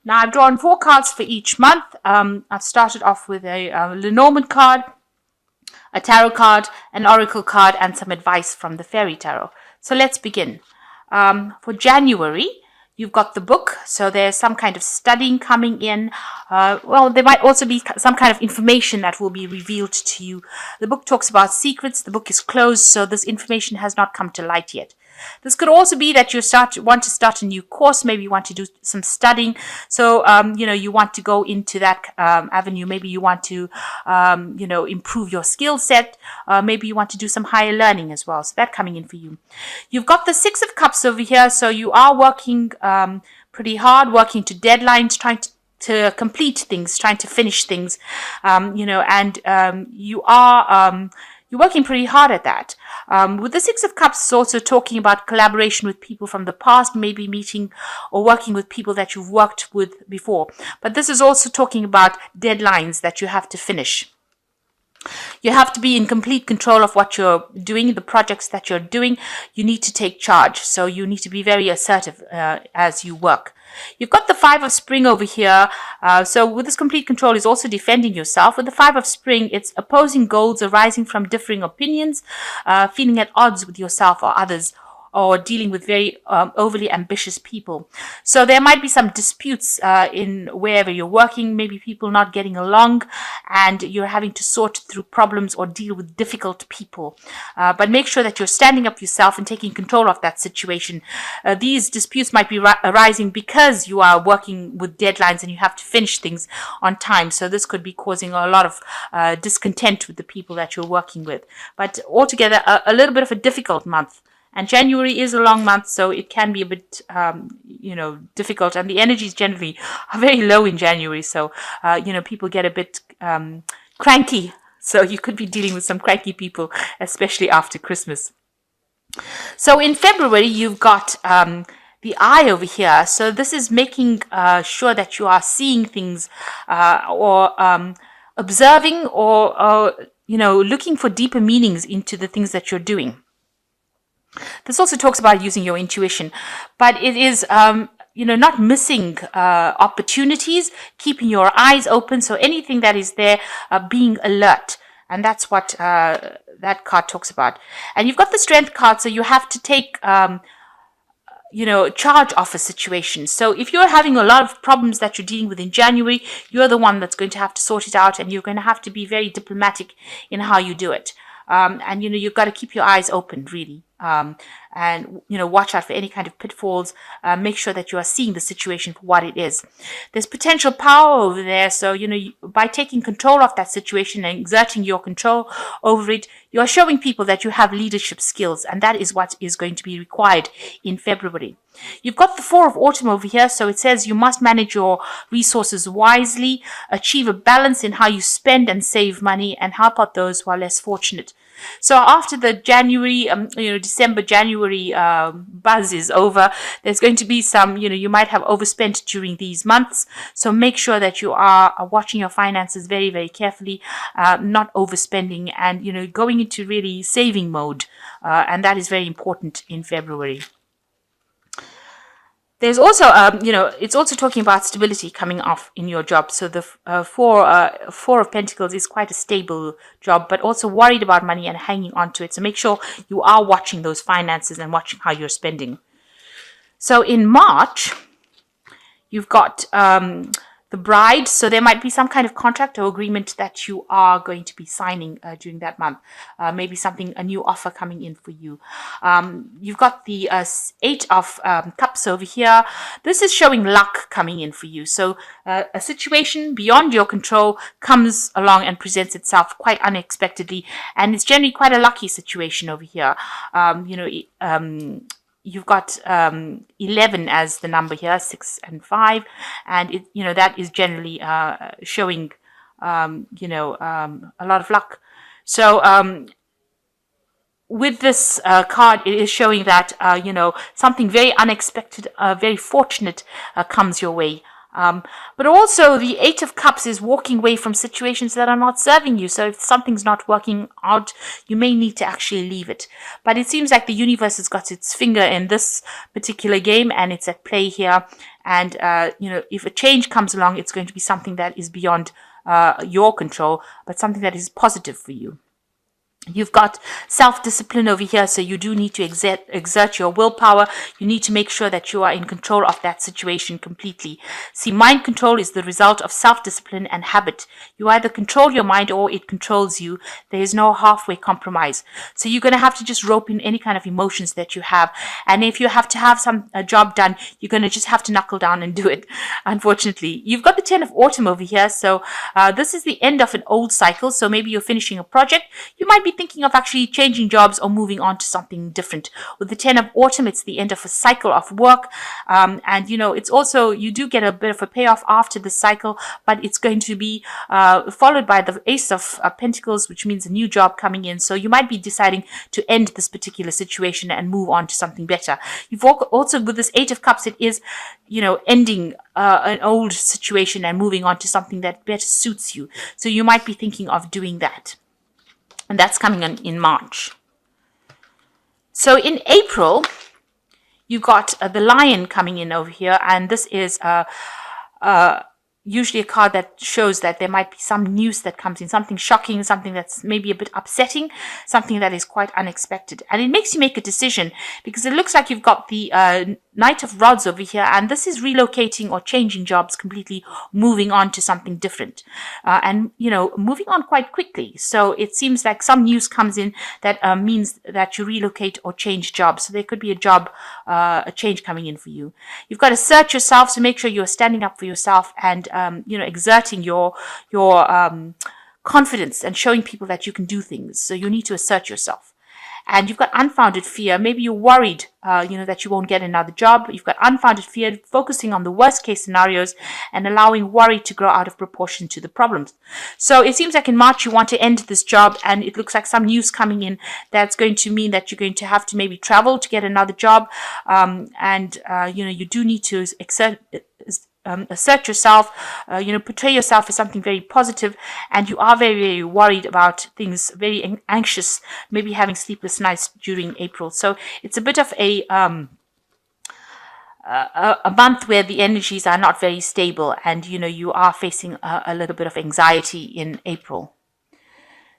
Now I've drawn 4 cards for each month. I've started off with a Lenormand card, a tarot card, an oracle card, and some advice from the fairy tarot. So let's begin. For January, you've got the book, so there's some kind of studying coming in. Well, there might also be some kind of information that will be revealed to you. The book talks about secrets. The book is closed, so this information has not come to light yet. This could also be that you want to start a new course. Maybe you want to do some studying. So, you want to go into that avenue. Maybe you want to, improve your skill set. Maybe you want to do some higher learning as well. So that coming in for you. You've got the 6 of Cups over here. So you are working pretty hard, working to deadlines, trying to complete things, trying to finish things, you're working pretty hard at that. With the 6 of Cups, it's also talking about collaboration with people from the past, maybe meeting or working with people that you've worked with before. But this is also talking about deadlines that you have to finish. You have to be in complete control of what you're doing, the projects that you're doing. You need to take charge. So you need to be very assertive as you work. You've got the 5 of Spring over here. So with this complete control is also defending yourself. With the 5 of Spring, it's opposing goals arising from differing opinions, feeling at odds with yourself or others, or dealing with very overly ambitious people. So there might be some disputes in wherever you're working, maybe people not getting along, and you're having to sort through problems or deal with difficult people. But make sure that you're standing up yourself and taking control of that situation. These disputes might be arising because you are working with deadlines and you have to finish things on time. So this could be causing a lot of discontent with the people that you're working with. But altogether, a little bit of a difficult month. And January is a long month, so it can be a bit, difficult. And the energies generally are very low in January. So, people get a bit cranky. So you could be dealing with some cranky people, especially after Christmas. So in February, you've got the Eye over here. So this is making sure that you are seeing things or observing or looking for deeper meanings into the things that you're doing. This also talks about using your intuition, but it is, not missing opportunities, keeping your eyes open. So anything that is there, being alert. And that's what that card talks about. And you've got the Strength card, so you have to take, charge of a situation. So if you're having a lot of problems that you're dealing with in January, you're the one that's going to have to sort it out, and you're going to have to be very diplomatic in how you do it. And you've got to keep your eyes open, really. And watch out for any kind of pitfalls. Make sure that you are seeing the situation for what it is. There's potential power over there. So, by taking control of that situation and exerting your control over it, you are showing people that you have leadership skills. And that is what is going to be required in February. You've got the 4 of Autumn over here. So it says you must manage your resources wisely, achieve a balance in how you spend and save money, and help out those who are less fortunate. So after the December, January buzz is over, there's going to be some, you might have overspent during these months. So make sure that you are watching your finances very, very carefully, not overspending, and, going into really saving mode. And that is very important in February. There's also, it's also talking about stability coming off in your job. So the 4 of Pentacles is quite a stable job, but also worried about money and hanging on to it. So make sure you are watching those finances and watching how you're spending. So in March, you've got the Bride. So there might be some kind of contract or agreement that you are going to be signing during that month. Maybe a new offer coming in for you. You've got the 8 of Cups over here. This is showing luck coming in for you. So a situation beyond your control comes along and presents itself quite unexpectedly. And it's generally quite a lucky situation over here. You've got 11 as the number here, 6 and 5, and that is generally showing a lot of luck. So with this card, it is showing that something very unexpected, very fortunate comes your way. But also the Eight of Cups is walking away from situations that are not serving you. So if something's not working out, you may need to actually leave it. But it seems like the universe has got its finger in this particular game and it's at play here. And, if a change comes along, it's going to be something that is beyond your control, but something that is positive for you. You've got self-discipline over here, so you do need to exert your willpower. You need to make sure that you are in control of that situation completely. See, mind control is the result of self-discipline and habit. You either control your mind or it controls you. There is no halfway compromise. So you're going to have to just rope in any kind of emotions that you have. And if you have to have a job done, you're going to just have to knuckle down and do it, unfortunately. You've got the Ten of Autumn over here, so this is the end of an old cycle. So maybe you're finishing a project. You might be thinking of actually changing jobs or moving on to something different. With the Ten of Autumn, it's the end of a cycle of work. And, it's also, you do get a bit of a payoff after the cycle, but it's going to be followed by the Ace of Pentacles, which means a new job coming in. So you might be deciding to end this particular situation and move on to something better. You've also, with this Eight of Cups, it is, ending an old situation and moving on to something that better suits you. So you might be thinking of doing that. And that's coming in March. So in April, you've got the Lion coming in over here. And this is usually a card that shows that there might be some news that comes in, something shocking, something that's maybe a bit upsetting, something that is quite unexpected. And it makes you make a decision because it looks like you've got the Knight of Rods over here, and this is relocating or changing jobs completely, moving on to something different, and moving on quite quickly. So it seems like some news comes in that means that you relocate or change jobs. So there could be a change coming in for you. You've got to assert yourself, so make sure you're standing up for yourself and exerting your confidence and showing people that you can do things. So you need to assert yourself. And you've got unfounded fear. Maybe you're worried, that you won't get another job. You've got unfounded fear, focusing on the worst case scenarios and allowing worry to grow out of proportion to the problems. So it seems like in March you want to end this job, and it looks like some news coming in that's going to mean that you're going to have to maybe travel to get another job. You do need to assert yourself, portray yourself as something very positive, and you are very, very worried about things, very anxious, maybe having sleepless nights during April. So it's a bit of a month where the energies are not very stable, and you are facing a little bit of anxiety in April.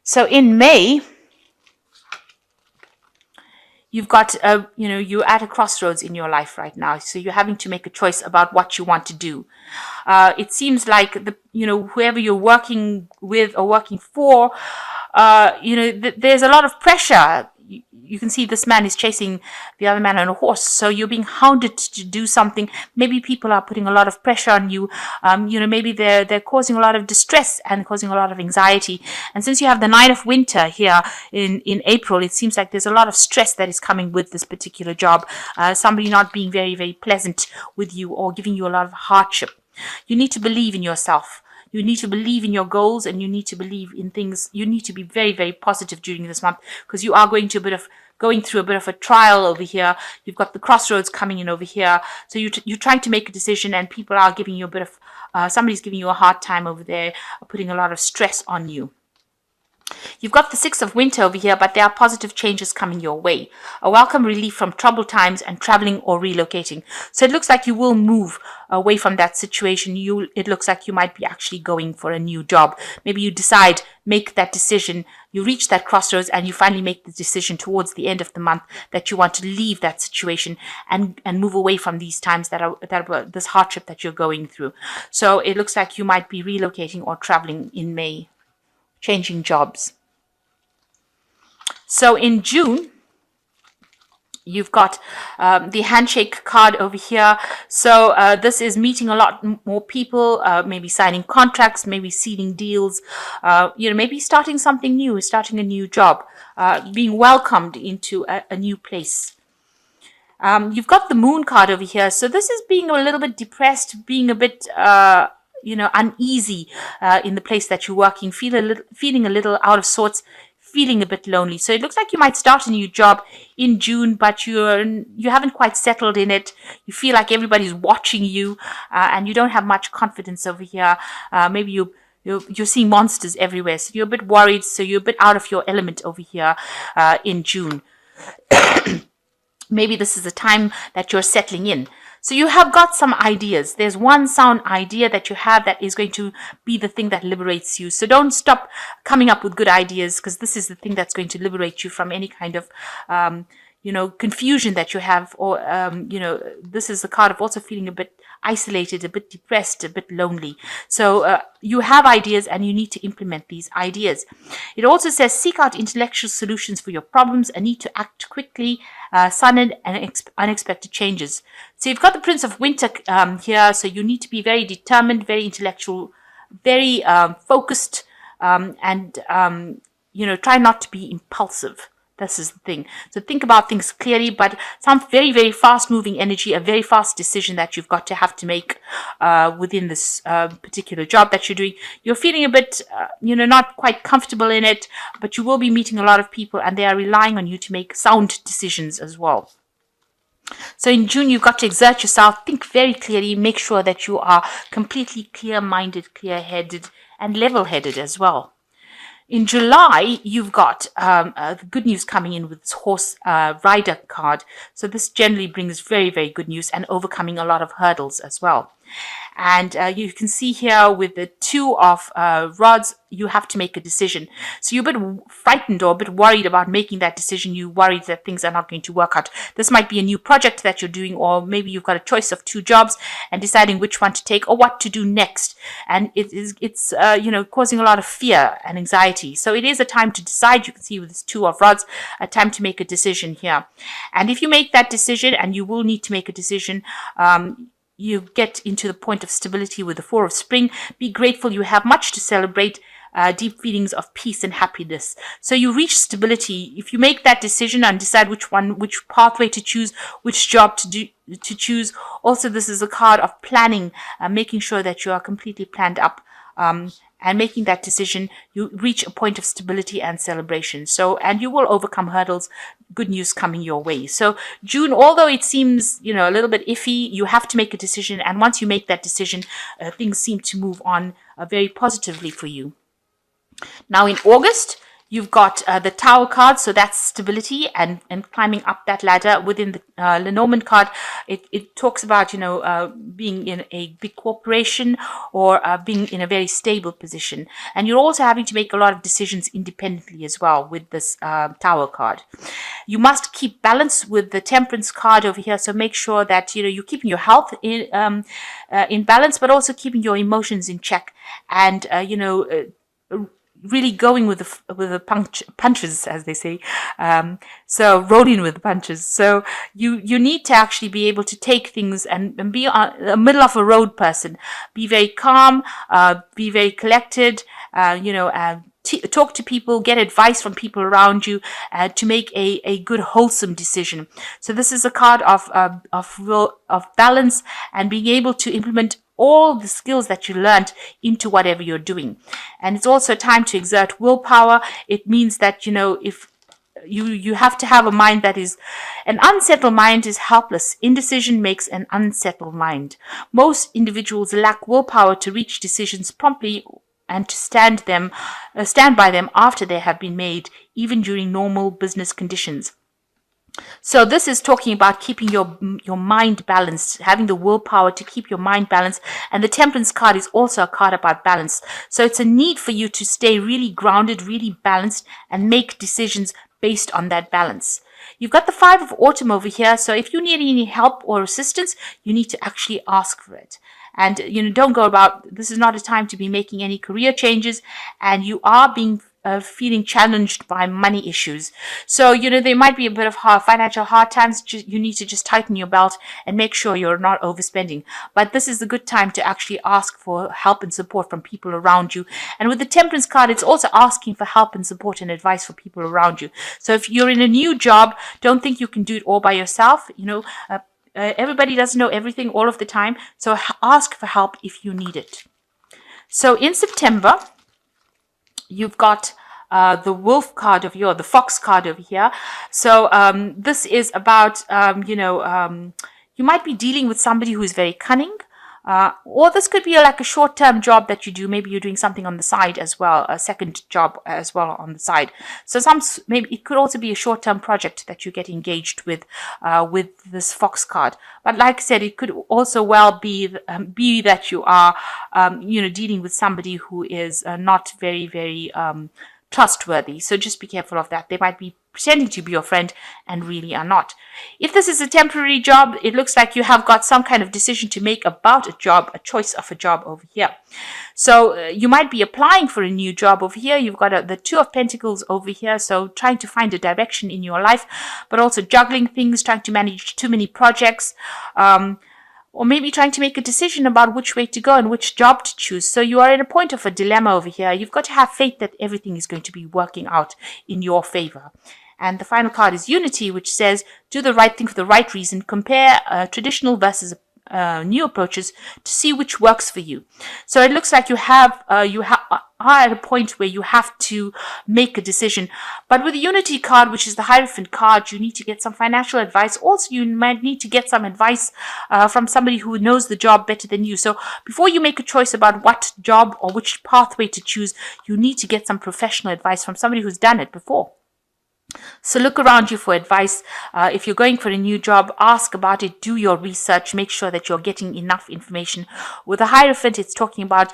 So in May, you've got, you're at a crossroads in your life right now. So you're having to make a choice about what you want to do. It seems like whoever you're working with or working for, there's a lot of pressure. You can see this man is chasing the other man on a horse. So you're being hounded to do something. Maybe people are putting a lot of pressure on you. Maybe they're causing a lot of distress and causing a lot of anxiety. And since you have the Nine of Winter here in April, it seems like there's a lot of stress that is coming with this particular job. Somebody not being very, very pleasant with you or giving you a lot of hardship. You need to believe in yourself. You need to believe in your goals, and you need to believe in things. You need to be very, very positive during this month, because you are going through a bit of a trial over here. You've got the crossroads coming in over here. So you're trying to make a decision, and people are giving you a bit of, somebody's giving you a hard time over there, putting a lot of stress on you. You've got the Six of Winter over here, but there are positive changes coming your way. A welcome relief from troubled times and traveling or relocating. So it looks like you will move away from that situation. It looks like you might be actually going for a new job. Maybe you make that decision, you reach that crossroads, and you finally make the decision towards the end of the month that you want to leave that situation and move away from these times that are this hardship that you're going through. So it looks like you might be relocating or traveling in May, changing jobs. So in June, you've got the handshake card over here. So this is meeting a lot more people, maybe signing contracts, maybe sealing deals, maybe starting something new, starting a new job, being welcomed into a new place. You've got the Moon card over here. So this is being a little bit depressed, being a bit uneasy in the place that you're working, feeling a little out of sorts, feeling a bit lonely. So it looks like you might start a new job in June, but you haven't quite settled in it. You feel like everybody's watching you, and you don't have much confidence over here. Maybe you're seeing monsters everywhere, so you're a bit worried. So you're a bit out of your element over here in June. Maybe this is the time that you're settling in. So you have got some ideas. There's one sound idea that you have that is going to be the thing that liberates you. So don't stop coming up with good ideas, because this is the thing that's going to liberate you from any kind of confusion that you have, or this is the card of also feeling a bit isolated, a bit depressed, a bit lonely. So you have ideas and you need to implement these ideas. It also says seek out intellectual solutions for your problems and need to act quickly, sudden and unexpected changes. So you've got the Prince of Winter here, so you need to be very determined, very intellectual, very focused, and try not to be impulsive. This is the thing. So think about things clearly, but some very, very fast-moving energy, a very fast decision that you've got to have to make within this particular job that you're doing. You're feeling a bit, not quite comfortable in it, but you will be meeting a lot of people, and they are relying on you to make sound decisions as well. So in June, you've got to exert yourself, think very clearly, make sure that you are completely clear-minded, clear-headed, and level-headed as well. In July, you've got the good news coming in with this horse rider card. So this generally brings very, very good news and overcoming a lot of hurdles as well. And you can see here with the Two of Rods, you have to make a decision. So you're a bit frightened or a bit worried about making that decision. You're worried that things are not going to work out. This might be a new project that you're doing, or maybe you've got a choice of 2 jobs and deciding which one to take or what to do next. And it's causing a lot of fear and anxiety. So it is a time to decide. You can see with this Two of Rods, a time to make a decision here. And if you make that decision, and you will need to make a decision, you get into the point of stability with the Four of Spring. Be grateful. You have much to celebrate. Deep feelings of peace and happiness. So you reach stability if you make that decision and decide which pathway to choose, which job to choose. Also, this is a card of planning, making sure that you are completely planned up. And making that decision, you reach a point of stability and celebration. So, and you will overcome hurdles. Good news coming your way. So June, although it seems, a little bit iffy, you have to make a decision. And once you make that decision, things seem to move on very positively for you. Now in August, you've got the Tower card, so that's stability and climbing up that ladder. Within the Lenormand card, it talks about, being in a big corporation or being in a very stable position. And you're also having to make a lot of decisions independently as well with this Tower card. You must keep balance with the Temperance card over here, so make sure that, you're keeping your health in balance, but also keeping your emotions in check and, really going with the punches, as they say. So rolling with the punches. So you need to actually be able to take things and be a middle of a road person. Be very calm, be very collected, talk to people, get advice from people around you to make a good, wholesome decision. So this is a card of balance and being able to implement all the skills that you learned into whatever you're doing. And it's also time to exert willpower. It means that, if you have to have a mind that is, an unsettled mind is helpless. Indecision makes an unsettled mind. Most individuals lack willpower to reach decisions promptly and to stand by them after they have been made, even during normal business conditions. So this is talking about keeping your mind balanced, having the willpower to keep your mind balanced. And the Temperance card is also a card about balance. So it's a need for you to stay really grounded, really balanced, and make decisions based on that balance. You've got the Five of Autumn over here. So if you need any help or assistance, you need to actually ask for it. And, don't go about, this is not a time to be making any career changes, and you are feeling challenged by money issues. So, there might be a bit of financial hard times. You need to just tighten your belt and make sure you're not overspending. But this is a good time to actually ask for help and support from people around you. And with the Temperance card, it's also asking for help and support and advice for people around you. So if you're in a new job, don't think you can do it all by yourself. Everybody doesn't know everything all of the time. So ask for help if you need it. So in September, you've got the wolf card over here, or the fox card over here. So this is about, you might be dealing with somebody who is very cunning. Or this could be like a short-term job that you do. Maybe you're doing something on the side as well, a second job as well on the side. So maybe it could also be a short-term project that you get engaged with this fox card. But like I said, it could also well be that you are, dealing with somebody who is not very, very trustworthy. So just be careful of that. They might be pretending to be your friend and really are not. If this is a temporary job, it looks like you have got some kind of decision to make about a job, a choice of a job over here. So you might be applying for a new job over here. You've got the Two of Pentacles over here. So trying to find a direction in your life, but also juggling things, trying to manage too many projects. Or maybe trying to make a decision about which way to go and which job to choose. So you are in a point of a dilemma over here. You've got to have faith that everything is going to be working out in your favor. And the final card is Unity, which says, do the right thing for the right reason. Compare traditional versus new approaches to see which works for you. So it looks like you are at a point where you have to make a decision. But with the Unity card, which is the Hierophant card, you need to get some financial advice. Also, you might need to get some advice from somebody who knows the job better than you. So before you make a choice about what job or which pathway to choose, you need to get some professional advice from somebody who's done it before. So look around you for advice. If you're going for a new job, ask about it, do your research, make sure that you're getting enough information. With the Hierophant, it's talking about,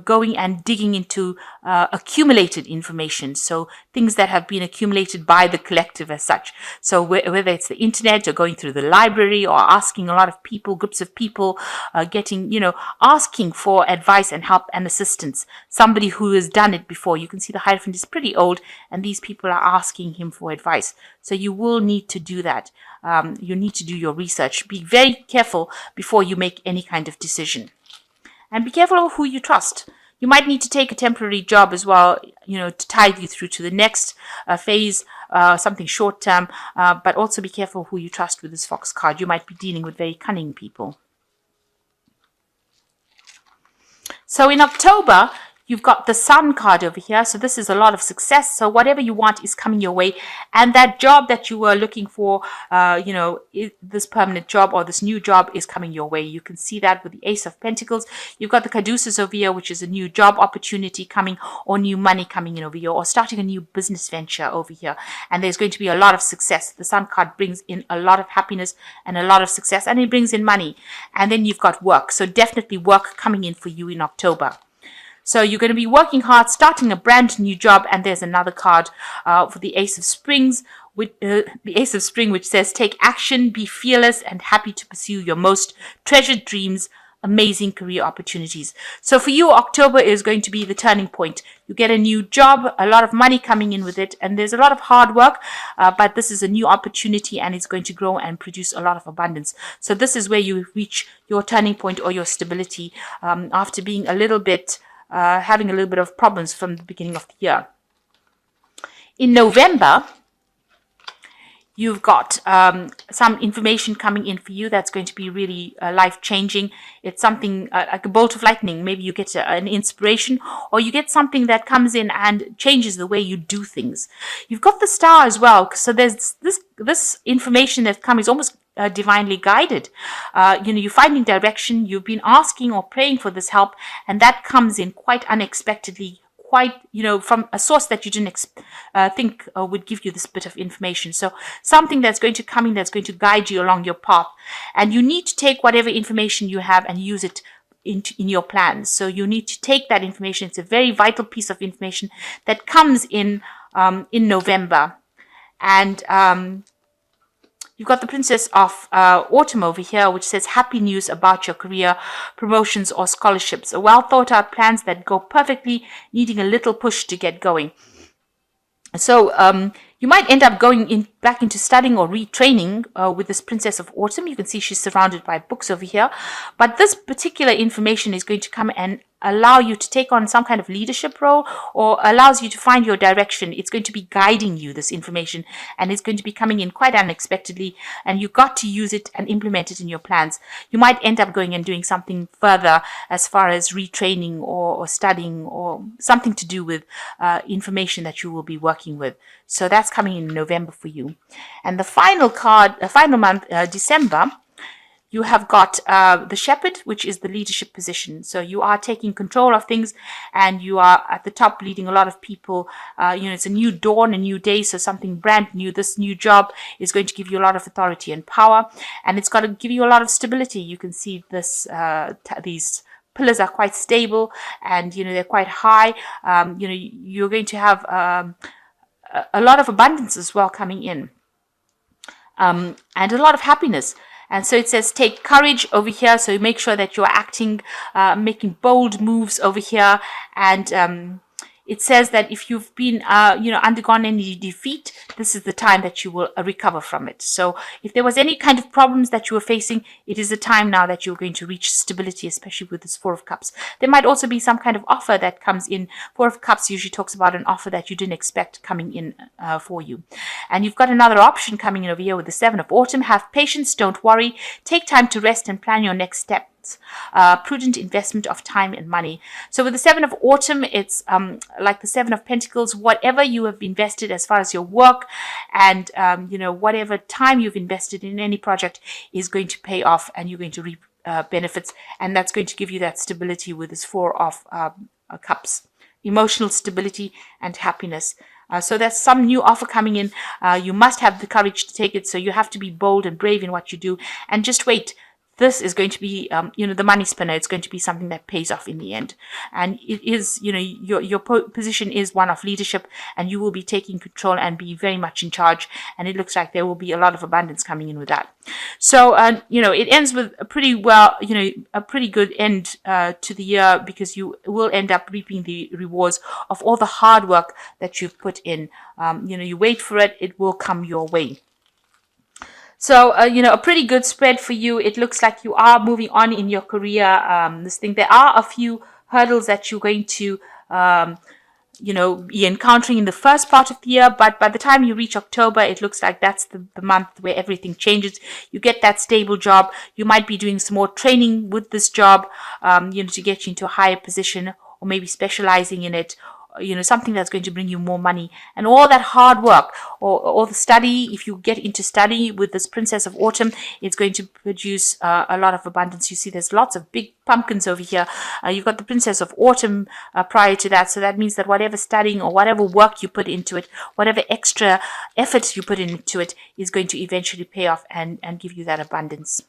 going and digging into accumulated information. So things that have been accumulated by the collective as such. So whether it's the internet or going through the library or asking a lot of people, groups of people, asking for advice and help and assistance. Somebody who has done it before. You can see the Hierophant is pretty old and these people are asking him for advice. So you will need to do that. You need to do your research. Be very careful before you make any kind of decision. And be careful of who you trust. You might need to take a temporary job as well, to tide you through to the next phase, something short term. But also be careful who you trust with this Fox card. You might be dealing with very cunning people. So in October, you've got the Sun card over here. So this is a lot of success. So whatever you want is coming your way. And that job that you were looking for, this permanent job or this new job is coming your way. You can see that with the Ace of Pentacles. You've got the Caduceus over here, which is a new job opportunity coming or new money coming in over here or starting a new business venture over here. And there's going to be a lot of success. The Sun card brings in a lot of happiness and a lot of success, and it brings in money. And then you've got work. So definitely work coming in for you in October. So you're going to be working hard, starting a brand new job. And there's another card for the Ace of Springs, with the Ace of Spring, which says, take action, be fearless and happy to pursue your most treasured dreams, amazing career opportunities. So for you, October is going to be the turning point. You get a new job, a lot of money coming in with it, and there's a lot of hard work, but this is a new opportunity and it's going to grow and produce a lot of abundance. So this is where you reach your turning point or your stability after being a little bit having a little bit of problems from the beginning of the year. In November, you've got some information coming in for you that's going to be really life-changing. It's something like a bolt of lightning. Maybe you get an inspiration, or you get something that comes in and changes the way you do things. You've got the Star as well. So there's this information that comes almost divinely guided. You're finding direction. You've been asking or praying for this help, and that comes in quite unexpectedly, quite, from a source that you didn't think would give you this bit of information. So something that's going to come in that's going to guide you along your path. And you need to take whatever information you have and use it in your plans. So you need to take that information. It's a very vital piece of information that comes in November. And you've got the Princess of Autumn over here, which says happy news about your career, promotions or scholarships. Well thought out plans that go perfectly, needing a little push to get going. So You might end up going back into studying or retraining with this Princess of Autumn. You can see she's surrounded by books over here. But this particular information is going to come and allow you to take on some kind of leadership role, or allows you to find your direction. It's going to be guiding you, this information, and it's going to be coming in quite unexpectedly, and you've got to use it and implement it in your plans. You might end up going and doing something further as far as retraining or studying, or something to do with information that you will be working with. So that's coming in November for you. And the final card, final month, December, you have got the Shepherd, which is the leadership position. So you are taking control of things, and you are at the top leading a lot of people. It's a new dawn, a new day, so something brand new. This new job is going to give you a lot of authority and power, and it's got to give you a lot of stability. You can see this, these pillars are quite stable, and they're quite high. You're going to have a lot of abundance as well coming in, and a lot of happiness. And so it says take courage over here. So make sure that you're acting, making bold moves over here. And it says that if you've been, undergone any defeat, this is the time that you will recover from it. So if there was any kind of problems that you were facing, it is the time now that you're going to reach stability, especially with this Four of Cups. There might also be some kind of offer that comes in. Four of Cups usually talks about an offer that you didn't expect coming in for you. And you've got another option coming in over here with the Seven of Autumn. Have patience, don't worry. Take time to rest and plan your next step. Prudent investment of time and money. So with the Seven of Autumn, it's like the Seven of Pentacles. Whatever you have invested as far as your work and whatever time you've invested in any project is going to pay off, and you're going to reap benefits, and that's going to give you that stability with this Four of Cups. Emotional stability and happiness. So there's some new offer coming in. You must have the courage to take it. So you have to be bold and brave in what you do, and just wait. This is going to be, the money spinner. It's going to be something that pays off in the end. And it is, your position is one of leadership, and you will be taking control and be very much in charge. And it looks like there will be a lot of abundance coming in with that. So, it ends with a pretty a pretty good end to the year, because you will end up reaping the rewards of all the hard work that you've put in. You wait for it, it will come your way. So, a pretty good spread for you. It looks like you are moving on in your career. There are a few hurdles that you're going to, be encountering in the first part of the year. But by the time you reach October, it looks like that's the month where everything changes. You get that stable job. You might be doing some more training with this job, to get you into a higher position, or maybe specializing in it. Something that's going to bring you more money, and all that hard work or the study. If you get into study with this Princess of Autumn, it's going to produce a lot of abundance. You see there's lots of big pumpkins over here. You've got the Princess of Autumn prior to that. So that means that whatever studying or whatever work you put into it, whatever extra effort you put into it, is going to eventually pay off and give you that abundance.